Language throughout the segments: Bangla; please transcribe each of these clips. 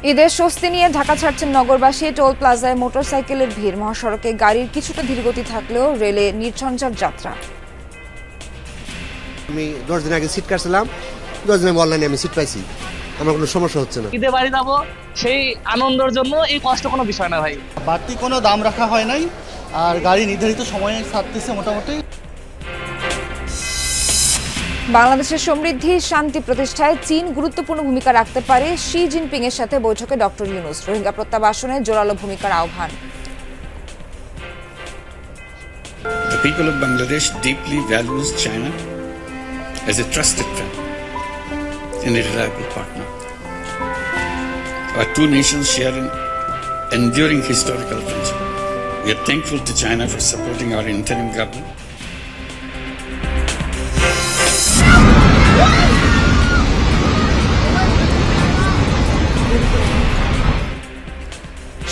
ঈদের স্বস্তি নিয়ে ঢাকা ছাড়ছেন নগরবাসী। টোল প্লাজায় মোটরসাইকেলের ভিড়, মহাসড়কে গাড়ির কিছুটা ধীরগতি থাকলেও রেলে নির্ঝঞ্ঝাট যাত্রা। আমি 10 দিন আগে সিট কাটছিলাম, 10 দিন অনলাইনে আমি সিট পাইছি, আমার কোনো সমস্যা হচ্ছে না। ঈদে বাড়ি যাবো সেই আনন্দের জন্য এই কষ্ট কোনো বিষয় না ভাই। বাড়তি কোনো দাম রাখা হয় নাই, আর গাড়ি নির্ধারিত সময়ে ছাড়তেছে মোটামুটি। বাংলাদেশের সমৃদ্ধি শান্তি প্রতিষ্ঠায় চীন গুরুত্বপূর্ণ ভূমিকা রাখতে পারে, শি জিনপিং এর সাথে বৈঠকে ডক্টর ইউনূস। রোহিঙ্গা প্রত্যাবাসনে জোরালো ভূমিকার আহ্বান। The people of Bangladesh deeply values China as a trusted friend and a reliable partner. Our two nations share an enduring historical friendship. We are thankful to China for supporting our interim government.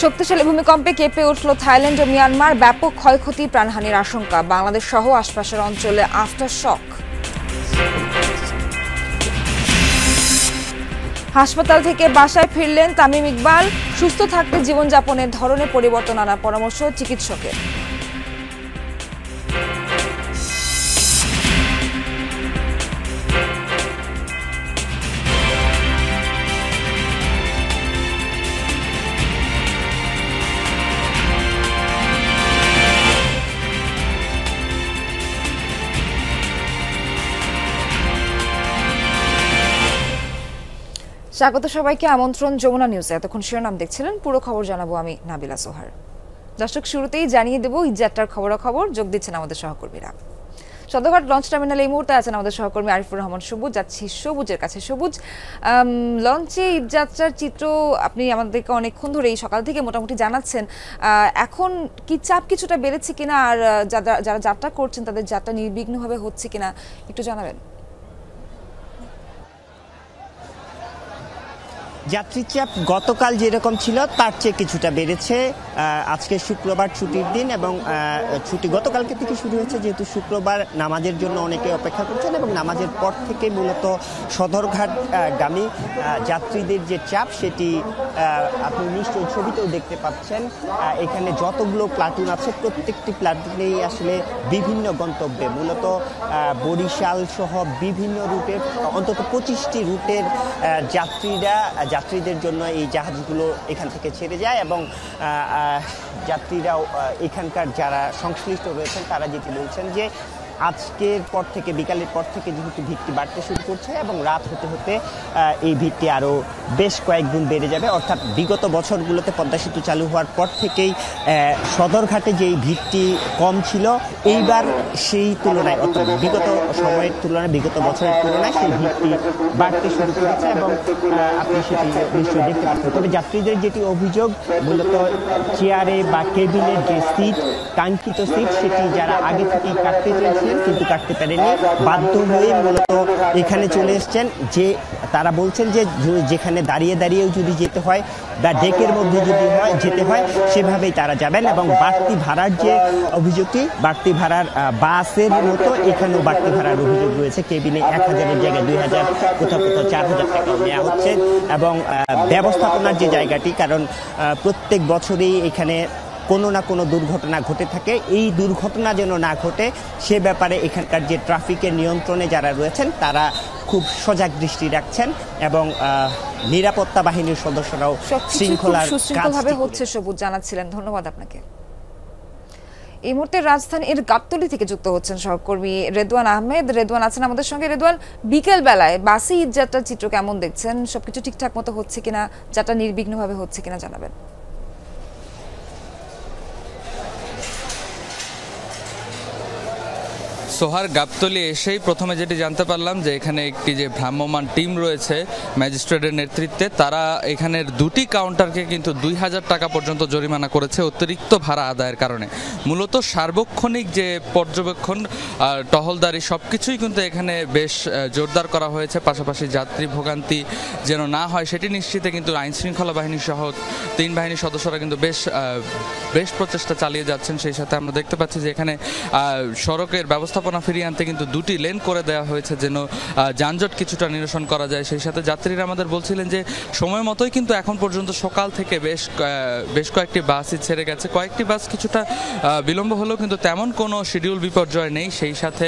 শক্তিশালী ভূমিকম্পে কেঁপে উঠল থাইল্যান্ড ও মিয়ানমার, ব্যাপক ক্ষয়ক্ষতি, প্রাণহানির আশঙ্কা। বাংলাদেশ সহ আশপাশের অঞ্চলে আফটার শক। হাসপাতাল থেকে বাসায় ফিরলেন তামিম ইকবাল। সুস্থ থাকতে জীবনযাপনের ধরনে পরিবর্তন আনার পরামর্শ চিকিৎসকের। স্বাগত সবাইকে, আমন্ত্রণ যমুনা নিউজে। এতক্ষণ শিরোনাম দেখছিলেন, পুরো খবর জানাবো আমি নাবিলা সোহার। দর্শক, শুরুতেই জানিয়ে দেব ঈদযাত্রার খবরাখবর। যোগ দিচ্ছেন আমাদের সহকর্মীরা। সদরঘাট লঞ্চ টার্মিনালে এই মুহূর্তে আছেন আমাদের সহকর্মী আরিফুর রহমান সবুজ। যাচ্ছি সবুজের কাছে। সবুজ, লঞ্চে ঈদযাত্রার চিত্র আপনি আমাদেরকে অনেকক্ষণ ধরে এই সকাল থেকে মোটামুটি জানাচ্ছেন। এখন কি চাপ কিছুটা বেড়েছে কিনা, আর যারা যাত্রা করছেন তাদের যাত্রা নির্বিঘ্নভাবে হচ্ছে কিনা একটু জানাবেন। যাত্রীর চাপ গতকাল যেরকম ছিল তার চেয়ে কিছুটা বেড়েছে। আজকে শুক্রবার ছুটির দিন এবং ছুটি গতকালকে থেকে শুরু হয়েছে, যেহেতু শুক্রবার নামাজের জন্য অনেকে অপেক্ষা করছেন এবং নামাজের পর থেকে মূলত সদরঘাট গামী যাত্রীদের যে চাপ সেটি আপনি নিশ্চয়ই ছবিতেও দেখতে পাচ্ছেন। এখানে যতগুলো প্লাটুন আছে প্রত্যেকটি প্লাটুনেই আসলে বিভিন্ন গন্তব্যে, মূলত বরিশাল সহ বিভিন্ন রুটের অন্তত 25টি রুটের যাত্রীদের জন্য এই জাহাজগুলো এখান থেকে ছেড়ে যায় এবং যাত্রীরাও এখানকার যারা সংশ্লিষ্ট রয়েছেন তারা যেটি বলছেন যে আজকের পর থেকে, বিকালের পর থেকে যেহেতু ভিড়টি বাড়তে শুরু করছে এবং রাত হতে হতে এই ভিড়টি আরও বেশ কয়েক গুণ বেড়ে যাবে। অর্থাৎ বিগত বছরগুলোতে পদ্মা সেতু চালু হওয়ার পর থেকেই সদরঘাটে যেই ভিড়টি কম ছিল, এইবার সেই তুলনায়, অর্থাৎ বিগত সময়ের তুলনায়, বিগত বছরের তুলনায় সেই ভিড়টি বাড়তে শুরু করেছে এবং আপনি সেটি নিশ্চয়ই দেখতে পাচ্ছেন। তবে যাত্রীদের যেটি অভিযোগ, মূলত চেয়ারে বা কেবিনের যে সিট, কাঙ্ক্ষিত সিট, সেটি যারা আগে থেকেই কাটতে চেয়েছে কিন্তু কাটতে পারেনি, বাধ্য হয়ে মূলত এখানে চলে এসছেন। যে তারা বলছেন যে যেখানে দাঁড়িয়ে দাঁড়িয়েও যদি যেতে হয় বা ডেকের মধ্যে যদি যেতে হয় সেভাবেই তারা যাবেন। এবং বাড়তি ভাড়ার যে অভিযোগটি, বাড়তি ভাড়ার বাসের মতো এখানেও বাড়তি ভাড়ার অভিযোগ রয়েছে। কেবিনে 1000-এর জায়গায় 2000, কোথাও কোথাও 4000 টাকাও নেওয়া হচ্ছে। এবং ব্যবস্থাপনার যে জায়গাটি, কারণ প্রত্যেক বছরেই এখানে কোনো না কোনো দুর্ঘটনা ঘটে থাকে, এই দুর্ঘটনা যেন না ঘটে সে ব্যাপারে এখানকার যে ট্রাফিকের নিয়ন্ত্রণে যারা রয়েছেন তারা খুব সজাগ দৃষ্টি রাখছেন এবং নিরাপত্তা বাহিনীর সদস্যরাও সুশৃঙ্খলভাবে হচ্ছে। সবুজ জানাচ্ছিলেন, ধন্যবাদ আপনাকে। এই মুহূর্তে রাজধানীর গাবতলী থেকে যুক্ত হচ্ছেন সহকর্মী রেদওয়ান আহমেদ। রেদওয়ান আছেন আমাদের সঙ্গে। রেদওয়ান, বিকেল বেলায় বাসে ঈদযাত্রার চিত্র কেমন দেখছেন? সবকিছু ঠিকঠাক মতো হচ্ছে কিনা, যাত্রা নির্বিঘ্নভাবে হচ্ছে কিনা জানাবেন। সোহার, গাবতলী এসেই প্রথমে যেটি জানতে পারলাম যে এখানে একটি যে ভ্রাম্যমাণ টিম রয়েছে ম্যাজিস্ট্রেটের নেতৃত্বে, তারা এখানের দুটি কাউন্টারকে কিন্তু 2000 টাকা পর্যন্ত জরিমানা করেছে অতিরিক্ত ভাড়া আদায়ের কারণে। মূলত সার্বক্ষণিক যে পর্যবেক্ষণ, টহলদারি সব কিছুই কিন্তু এখানে বেশ জোরদার করা হয়েছে। পাশাপাশি যাত্রী ভোগান্তি যেন না হয় সেটি নিশ্চিতে কিন্তু আইনশৃঙ্খলা বাহিনী সহ 3 বাহিনীর সদস্যরা কিন্তু বেশ প্রচেষ্টা চালিয়ে যাচ্ছেন। সেই সাথে আমরা দেখতে পাচ্ছি যে এখানে সড়কের ব্যবস্থাপনা উপস্থাপনা ফিরিয়ে আনতে কিন্তু দুটি লেন করে দেওয়া হয়েছে যেন যানজট কিছুটা নিরসন করা যায়। সেই সাথে যাত্রীরা আমাদের বলছিলেন যে সময় মতোই কিন্তু এখন পর্যন্ত সকাল থেকে বেশ কয়েকটি বাসই ছেড়ে গেছে। কয়েকটি বাস কিছুটা বিলম্ব হলেও কিন্তু তেমন কোনো শিডিউল বিপর্যয় নেই। সেই সাথে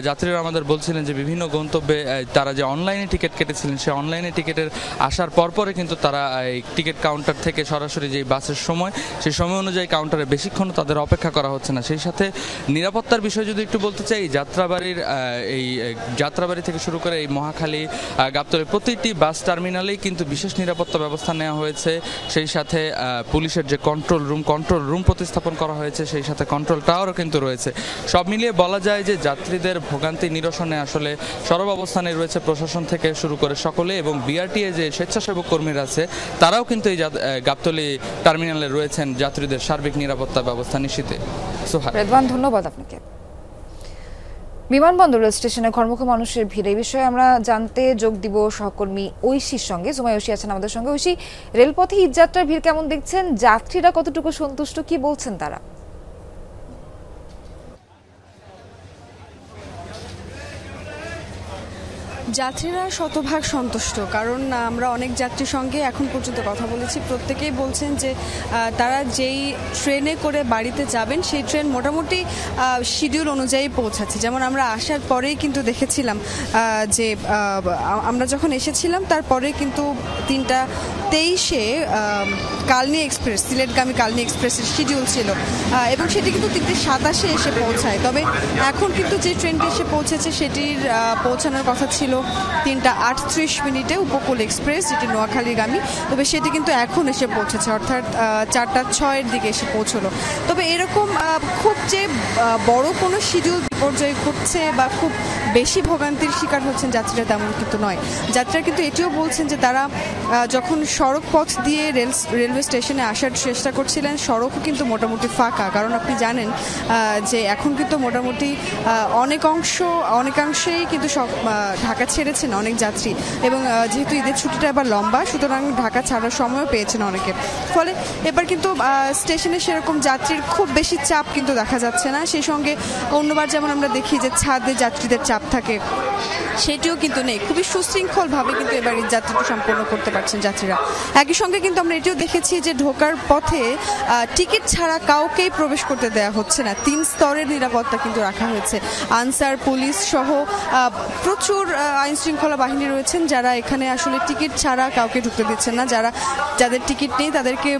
যাত্রীরা আমাদের বলছিলেন যে বিভিন্ন গন্তব্যে তারা যে অনলাইনে টিকিট কেটেছিলেন সেই অনলাইনে টিকিটের আসার পরপরে কিন্তু তারা এই টিকিট কাউন্টার থেকে সরাসরি যেই বাসের সময় সেই সময় অনুযায়ী কাউন্টারে বেশিক্ষণ তাদের অপেক্ষা করা হচ্ছে না। সেই সাথে নিরাপত্তার বিষয় যদি একটু বলতে চাই, যাত্রাবাড়ি থেকে শুরু করে এই মহাখালী গাবতলী প্রতিটি বাস টার্মিনালেই কিন্তু বিশেষ নিরাপত্তা ব্যবস্থা নেওয়া হয়েছে। সেই সাথে পুলিশের যে কন্ট্রোল রুম প্রতিস্থাপন করা হয়েছে, সেই সাথে কন্ট্রোল টাওয়ারও কিন্তু রয়েছে। সব মিলিয়ে বলা যায় যে যাত্রীদের ভোগান্তি নিরসনে আসলে সরব অবস্থানে রয়েছে প্রশাসন থেকে শুরু করে সকলে, এবং বিআরটিএ যে স্বেচ্ছাসেবক কর্মীরা আছে তারাও কিন্তু এই গাবতলী টার্মিনালে রয়েছেন যাত্রীদের সার্বিক নিরাপত্তা ব্যবস্থা নিশ্চিতে। রেদওয়ান, ধন্যবাদ আপনাকে। বিমানবন্দর রেল স্টেশনে কর্মক্ষম মানুষের ভিড়, এই বিষয়ে আমরা জানতে যোগ দিব সহকর্মী ঐশীর সঙ্গে। জুমাই ঐশী আছেন আমাদের সঙ্গে। ঐশী, রেলপথে ঈদযাত্রার ভিড় কেমন দেখছেন? যাত্রীরা কতটুকু সন্তুষ্ট, কি বলছেন তারা? যাত্রীরা শতভাগ সন্তুষ্ট, কারণ আমরা অনেক যাত্রীর সঙ্গে এখন পর্যন্ত কথা বলেছি। প্রত্যেকেই বলছেন যে তারা যেই ট্রেনে করে বাড়িতে যাবেন সেই ট্রেন মোটামুটি শিডিউল অনুযায়ী পৌঁছাচ্ছে। যেমন আমরা আসার পরেই কিন্তু দেখেছিলাম যে আমরা যখন এসেছিলাম তারপরে কিন্তু 3:23-এ কালনী এক্সপ্রেস, সিলেটগামী কালনী এক্সপ্রেসের শিডিউল ছিল এবং সেটি কিন্তু 3:27-এ এসে পৌঁছায়। তবে এখন কিন্তু যে ট্রেনটি এসে পৌঁছেছে সেটির পৌঁছানোর কথা ছিল 3:38 উপকূল এক্সপ্রেস, যেটি নোয়াখালীগামী। তবে সেটি কিন্তু এখন এসে পৌঁছেছে, অর্থাৎ 4:06-এর দিকে এসে পৌঁছলো। তবে এরকম খুব যে বড় কোনো শিডিউল বিপর্যয় ঘটছে বা খুব বেশি ভোগান্তির শিকার হচ্ছেন যাত্রীরা তেমন কিন্তু নয়। যাত্রীরা কিন্তু এটিও বলছেন যে তারা যখন সড়ক পথ দিয়ে রেলওয়ে স্টেশনে আসার চেষ্টা করছিলেন, সড়কও কিন্তু মোটামুটি ফাঁকা। কারণ আপনি জানেন যে এখন কিন্তু মোটামুটি অনেকাংশেই কিন্তু সব ঢাকা ছেড়েছেন অনেক যাত্রী, এবং যেহেতু ঈদের ছুটিটা এবার লম্বা, সুতরাং ঢাকা ছাড়ার সময়ও পেয়েছেন অনেকে। ফলে এবার কিন্তু স্টেশনে সেরকম যাত্রীর খুব বেশি চাপ কিন্তু দেখা যাচ্ছে না। সেই সঙ্গে অন্যবার যেমন আমরা দেখি যে ছাদে যাত্রীদের চাপ থাকে, সেটিও কিন্তু নেই। খুবই সুশৃঙ্খলভাবে কিন্তু এবার এই যাত্রাটা সম্পন্ন করতে পারছেন যাত্রীরা। একই সঙ্গে কিন্তু আমরা এটিও দেখেছি যে ঢোকার পথে টিকিট ছাড়া কাউকেই প্রবেশ করতে দেওয়া হচ্ছে না। 3 স্তরের নিরাপত্তা কিন্তু রাখা হয়েছে। আনসার, পুলিশ সহ প্রচুর আইন শৃঙ্খলা বাহিনী রয়েছেন যারা এখানে আসলে টিকিট ছাড়া কাউকে ঢুকতে দিচ্ছেন না। যাদের টিকিট নেই তাদেরকে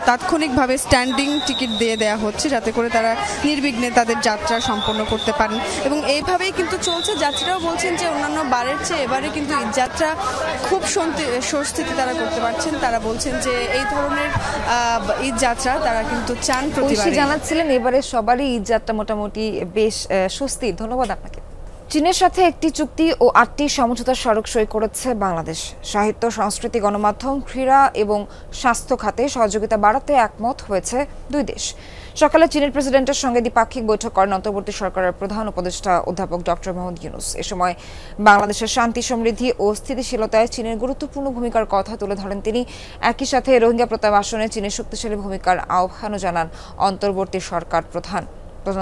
তাৎক্ষণিকভাবে স্ট্যান্ডিং টিকিট দিয়ে দেওয়া হচ্ছে, যাতে করে তারা নির্বিঘ্নে তাদের যাত্রা সম্পন্ন করতে পারেন। এবং এইভাবেই কিন্তু চলছে। যাত্রীরাও বলছেন যে অন্যান্য বারের চেয়ে এবারে কিন্তু ঈদযাত্রা খুব স্বস্তিতে তারা করতে পারছেন। তারা বলছেন যে এই ধরনের ঈদযাত্রা তারা কিন্তু চান প্রতিবার। জানাচ্ছিলেন এবারে সবারই ঈদযাত্রা মোটামুটি বেশ স্বস্তি। ধন্যবাদ আপনাকে। চীনের সাথে একটি চুক্তি ও 8টি সমঝোতার স্মারক সই করেছে বাংলাদেশ। সাহিত্য, সংস্কৃতি, গণমাধ্যম, ক্রীড়া এবং স্বাস্থ্য খাতে সহযোগিতা বাড়াতে একমত হয়েছে দুই দেশ। সকালে চীনের প্রেসিডেন্টের সঙ্গে দ্বিপাক্ষিক বৈঠক করেন অন্তর্বর্তী সরকারের প্রধান উপদেষ্টা অধ্যাপক ডক্টর মোহাম্মদ ইউনূস। এ সময় বাংলাদেশের শান্তি, সমৃদ্ধি ও স্থিতিশীলতায় চীনের গুরুত্বপূর্ণ ভূমিকার কথা তুলে ধরেন তিনি। একই সাথে রোহিঙ্গা প্রত্যাবাসনে চীনের শক্তিশালী ভূমিকার আহ্বানও জানান অন্তর্বর্তী সরকার প্রধান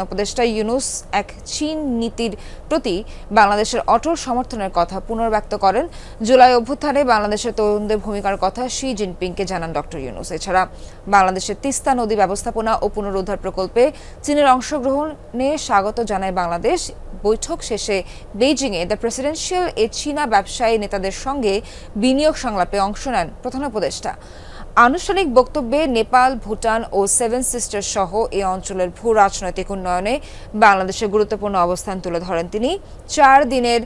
উপদেষ্টা ইউনূস। এক চীন নীতির প্রতি বাংলাদেশের অটল সমর্থনের কথা পুনর্ব্যক্ত করেন। জুলাই অভ্যুত্থানে বাংলাদেশের তরুণদের ভূমিকার কথা শি জিনপিংকে জানান ডক্টর ইউনূস। এছাড়া বাংলাদেশের তিস্তা নদী ব্যবস্থাপনা ও পুনরুদ্ধার প্রকল্পে চীনের অংশগ্রহণে স্বাগত জানায় বাংলাদেশ। বৈঠক শেষে বেইজিংয়ে দ্য প্রেসিডেন্সিয়াল চীনা ব্যবসায়ী নেতাদের সঙ্গে বিনিয়োগ সংলাপে অংশ নেন প্রধান উপদেষ্টা। আনুষ্ঠানিক বক্তব্যে নেপাল, ভুটান ও 7 সিস্টার সহ এই অঞ্চলের ভূ রাজনৈতিক উন্নয়নে বাংলাদেশের গুরুত্বপূর্ণ অবস্থান তুলে ধরেন তিনি। 4 দিনের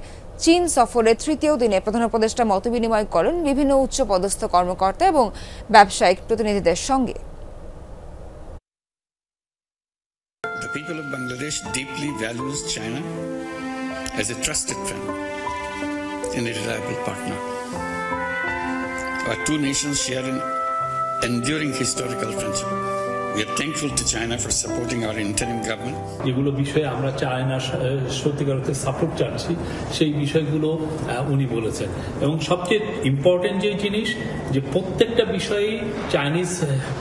চীন সফরের 3য় দিনে প্রধান উপদেষ্টা মতবিনিময় করেন বিভিন্ন উচ্চপদস্থ কর্মকর্তা এবং ব্যবসায়িক প্রতিনিধিদের সঙ্গে। The people of Bangladesh deeply values China as a trusted friend and a reliable partner. Our two nations share an enduring historical friendship, We are thankful to China for supporting our interim government. যেগুলো বিষয়ে আমরা চায়না সত্যিকার অর্থে সাপোর্ট চাচ্ছি সেই বিষয়গুলো উনি বলেছেন এবং সবচেয়ে ইম্পর্টেন্ট যে জিনিস যে প্রত্যেকটা বিষয়ে চাইনিজ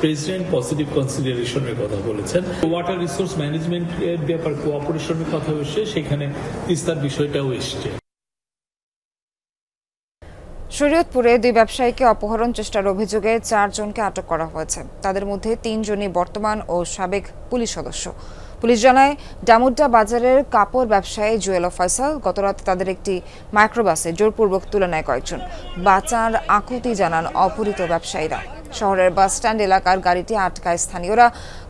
প্রেসিডেন্ট পজিটিভ কনসিডারেশনের কথা বলেছেন। ওয়াটার রিসোর্স ম্যানেজমেন্টের ব্যাপার কোঅপারেশনের কথা এসছে, সেখানে তিস্তার বিষয়টাও এসছে। শরীয়তপুরে 2 ব্যবসায়ীকে অপহরণ চেষ্টার অভিযোগে 4 জনকে আটক করা হয়েছে। তাদের মধ্যে 3 জনই বর্তমান ও সাবেক পুলিশ সদস্য। পুলিশ জানায়, ডামুড্ডা বাজারের কাপড় ব্যবসায়ী জুয়েল ফয়সাল গতরাতে তাদের একটি মাইক্রোবাসে জোরপূর্বক তুলে নেয় কয়েকজন। বাঁচার আকুতি জানান অপহৃত ব্যবসায়ীরা। শহরের বাস স্ট্যান্ড এলাকার গাড়িটি আটকায় স্থানীয়রা।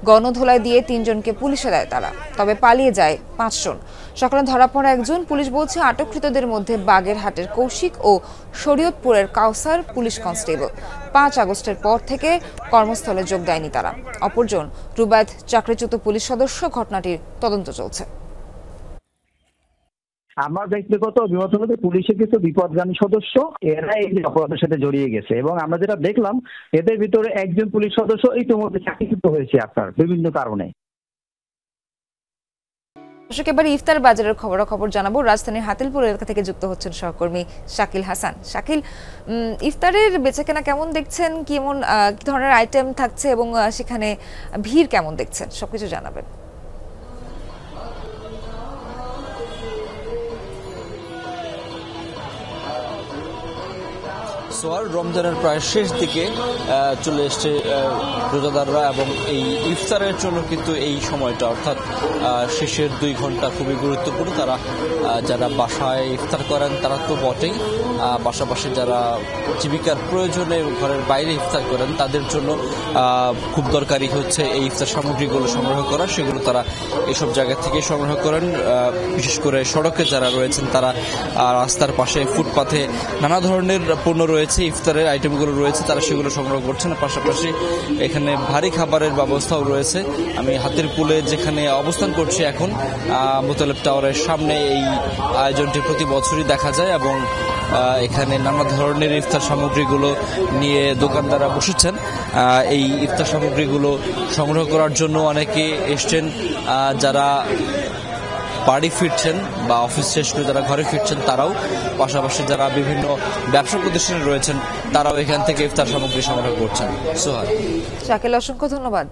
গণধোলাই দিয়ে 3 জনকে পুলিশে দেয় তারা, তবে পালিয়ে যায় 5 জন। সকালে ধরা পড়া একজন। পুলিশ বলছে আটককৃতদের মধ্যে বাগেরহাটের কৌশিক ও শরীয়তপুরের কাউসার পুলিশ কনস্টেবল। 5 আগস্টের পর থেকে কর্মস্থলে যোগ দেয়নি তারা। অপরজন রুবায়েত চাকরিচ্যুত পুলিশ সদস্য। ঘটনাটির তদন্ত চলছে। আমার ব্যক্তিগত অভিমত হলো যে পুলিশের কিছু বিপদগামী সদস্য এরা এই অপরাধের সাথে জড়িয়ে গেছে এবং আমরা যেটা দেখলাম এদের ভিতরে একজন পুলিশ সদস্য ইতিমধ্যে চাকরিচ্যুত হয়েছে আপনার বিভিন্ন কারণে। দর্শক, এবারে ইফতার বাজারের খবরাখবর জানাবো। রাজধানীর হাতিলপুর এলাকা থেকে যুক্ত হচ্ছেন সহকর্মী শাকিল হাসান। শাকিল, ইফতারের বেচাকেনা কেমন দেখছেন, কি ধরনের আইটেম থাকছে এবং সেখানে ভিড় কেমন দেখছেন, সবকিছু জানাবেন। সোয়ার রমজানের প্রায় শেষ দিকে চলে এসছে রোজাদাররা এবং এই ইফতারের জন্য কিন্তু এই সময়টা অর্থাৎ শেষের 2 ঘন্টা খুবই গুরুত্বপূর্ণ। তারা যারা বাসায় ইফতার করেন তারা তো বটেই, পাশাপাশি যারা জীবিকার প্রয়োজনে ঘরের বাইরে ইফতার করেন তাদের জন্য খুব দরকারি হচ্ছে এই ইফতার সামগ্রীগুলো সংগ্রহ করা। সেগুলো তারা এইসব জায়গা থেকে সংগ্রহ করেন। বিশেষ করে সড়কে যারা রয়েছেন তারা রাস্তার পাশে ফুটপাথে নানা ধরনের পণ্য রয়েছে, ইফতারের আইটেমগুলো রয়েছে, তারা সেগুলো সংগ্রহ করছেন। পাশাপাশি এখানে ভারী খাবারের ব্যবস্থাও রয়েছে। আমি হাতিরপুলে যেখানে অবস্থান করছি এখন, মোতালেব টাওয়ারের সামনে এই আয়োজনটি প্রতি বছরই দেখা যায় এবং এখানে নানা ধরনের ইফতার সামগ্রীগুলো নিয়ে দোকানদাররা বসেছেন। এই ইফতার সামগ্রীগুলো সংগ্রহ করার জন্য অনেকে এসছেন, যারা বাড়ি ফিরছেন বা অফিস শেষ করে যারা ঘরে ফিরছেন তারাও, পাশাপাশি যারা বিভিন্ন ব্যবসা প্রতিষ্ঠানে রয়েছেন তারাও এখান থেকে ইফতার সামগ্রী সংগ্রহ করছেন। সোহাগ, শাকিল, অসংখ্য ধন্যবাদ।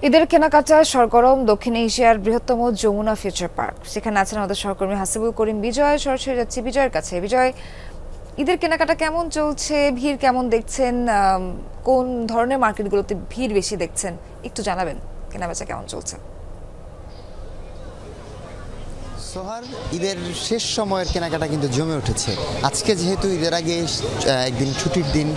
ঈদের কেনাকাটায় সরগরম দক্ষিণ এশিয়ার বৃহত্তম যমুনা ফিউচার পার্ক। সেখানে আছেন আমাদের সহকর্মী হাসিবুল করিম বিজয়। সরাসরি যাচ্ছি বিজয়ের কাছে। বিজয়, ঈদের কেনাকাটা কেমন চলছে, ভিড় কেমন দেখছেন, কোন ধরনের মার্কেটগুলোতে ভিড় বেশি দেখছেন, একটু জানাবেন। কেনাবেচা কেমন চলছে? সোহার, ঈদের শেষ সময়ের কেনাকাটা কিন্তু জমে উঠেছে। আজকে যেহেতু ঈদের আগে একদিন ছুটির দিন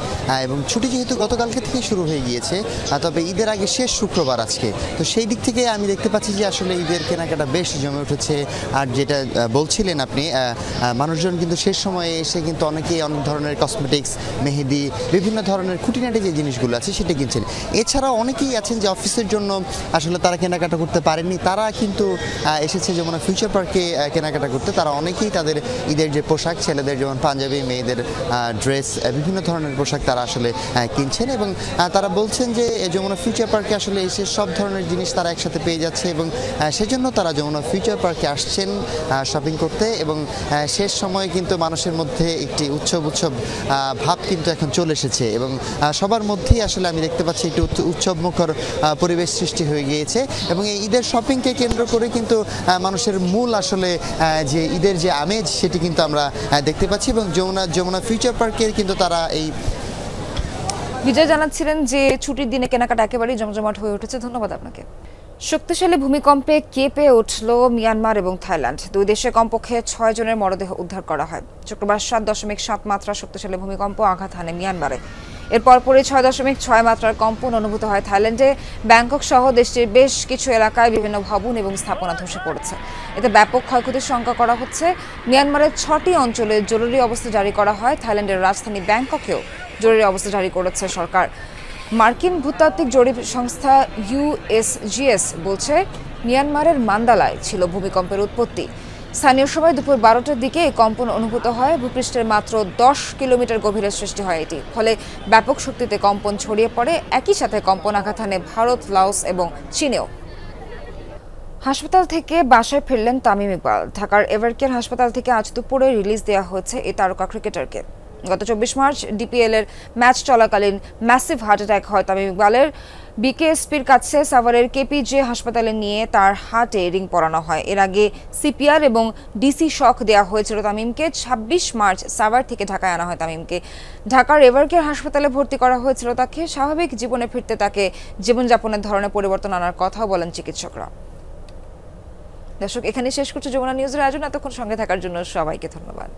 এবং ছুটি যেহেতু গতকালকে থেকে শুরু হয়ে গিয়েছে, তবে ঈদের আগে শেষ শুক্রবার আজকে, তো সেই দিক থেকে আমি দেখতে পাচ্ছি যে আসলে ঈদের কেনাকাটা বেশ জমে উঠেছে। আর যেটা বলছিলেন আপনি, মানুষজন কিন্তু শেষ সময়ে এসে কিন্তু অনেকেই অনেক ধরনের কসমেটিক্স, মেহেদি, বিভিন্ন ধরনের খুঁটিনাটি যে জিনিসগুলো আছে সেটা কিনছেন। এছাড়াও অনেকেই আছেন যে অফিসের জন্য আসলে তারা কেনাকাটা করতে পারেননি, তারা কিন্তু এসেছে যেমন ফিউচার পার্কে কেনাকাটা করতে। তারা অনেকেই তাদের ঈদের যে পোশাক, ছেলেদের যেমন পাঞ্জাবি, মেয়েদের ড্রেস, বিভিন্ন ধরনের পোশাক তারা আসলে কিনছেন এবং তারা বলছেন যে যমুনা ফিউচার পার্কে আসলে এসে সব ধরনের জিনিস তারা একসাথে পেয়ে যাচ্ছে এবং সেজন্য তারা যমুনা ফিউচার পার্কে আসছেন শপিং করতে। এবং শেষ সময়ে কিন্তু মানুষের মধ্যে একটি উৎসব ভাব কিন্তু এখন চলে এসেছে এবং সবার মধ্যেই আসলে আমি দেখতে পাচ্ছি একটু উৎসবমুখর পরিবেশ সৃষ্টি হয়ে গিয়েছে এবং এই ঈদের শপিংকে কেন্দ্র করে কিন্তু মানুষের মূল আসলে যে ঈদের যে আমেজ সেটি কিন্তু আমরা দেখতে পাচ্ছি এবং যমুনা ফিউচার পার্কের কিন্তু তারা এই বিজয় জানাচ্ছিলেন যে ছুটির দিনে কেনাকাটা একেবারেই জমজমাট হয়ে উঠেছে। ধন্যবাদ আপনাকে। শক্তিশালী ভূমিকম্পে কেঁপে উঠল মিয়ানমার এবং থাইল্যান্ড। 2 দেশে কমপক্ষে 6 জনের মরদেহ উদ্ধার করা হয়। শুক্রবার 7.7 মাত্রা শক্তিশালী ভূমিকম্প আঘাত হানে মিয়ানমারে। এর পরপরই 6.6 মাত্রার কম্পন অনুভূত হয় থাইল্যান্ডে। ব্যাংকক সহ দেশটির বেশ কিছু এলাকায় বিভিন্ন ভবন এবং স্থাপনা ধসে পড়েছে। এতে ব্যাপক ক্ষয়ক্ষতির শঙ্কা করা হচ্ছে। মিয়ানমারের 6টি অঞ্চলে জরুরি অবস্থা জারি করা হয়। থাইল্যান্ডের রাজধানী ব্যাংককেও জরুরি অবস্থা জারি করেছে সরকার। মার্কিন ভূতাত্ত্বিক জরিপ সংস্থা USGS বলছে মিয়ানমারের মান্দালায় ছিল ভূমিকম্পের উৎপত্তি। স্থানীয় সময় দুপুর 12টার দিকে এই কম্পন অনুভূত হয়। ভূপৃষ্ঠের মাত্র 10 কিলোমিটার গভীরে সৃষ্টি হয় এটি। ফলে ব্যাপক শক্তিতে কম্পন ছড়িয়ে পড়ে। একই সাথে কম্পন আঘাত হানে ভারত, লাওস এবং চীনেও। হাসপাতাল থেকে বাসায় ফিরলেন তামিম ইকবাল। ঢাকার এভারকেয়ার হাসপাতাল থেকে আজ দুপুরে রিলিজ দেওয়া হয়েছে এই তারকা ক্রিকেটারকে। গত 24 মার্চ ডিপিএল এর ম্যাচ চলাকালীন ম্যাসিভ হার্ট অ্যাটাক হয় তামিম ইকবালের। বিকেএসপির কাছে সাভারের কেপিজে হাসপাতালে নিয়ে তার হার্টে রিং পরানো হয়। এর আগে সিপিআর এবং ডিসি শক দেওয়া হয়েছিল তামিমকে। 26 মার্চ সাভার থেকে ঢাকায় আনা হয় তামিমকে। ঢাকার এভারকেয়ার হাসপাতালে ভর্তি করা হয়েছিল তাকে। স্বাভাবিক জীবনে ফিরতে তাকে জীবনযাপনের ধরনে পরিবর্তন আনার কথাও বলেন চিকিৎসকরা। দর্শক, এখানে শেষ করছে যমুনা নিউজের আয়োজন। এতক্ষণ সঙ্গে থাকার জন্য সবাইকে ধন্যবাদ।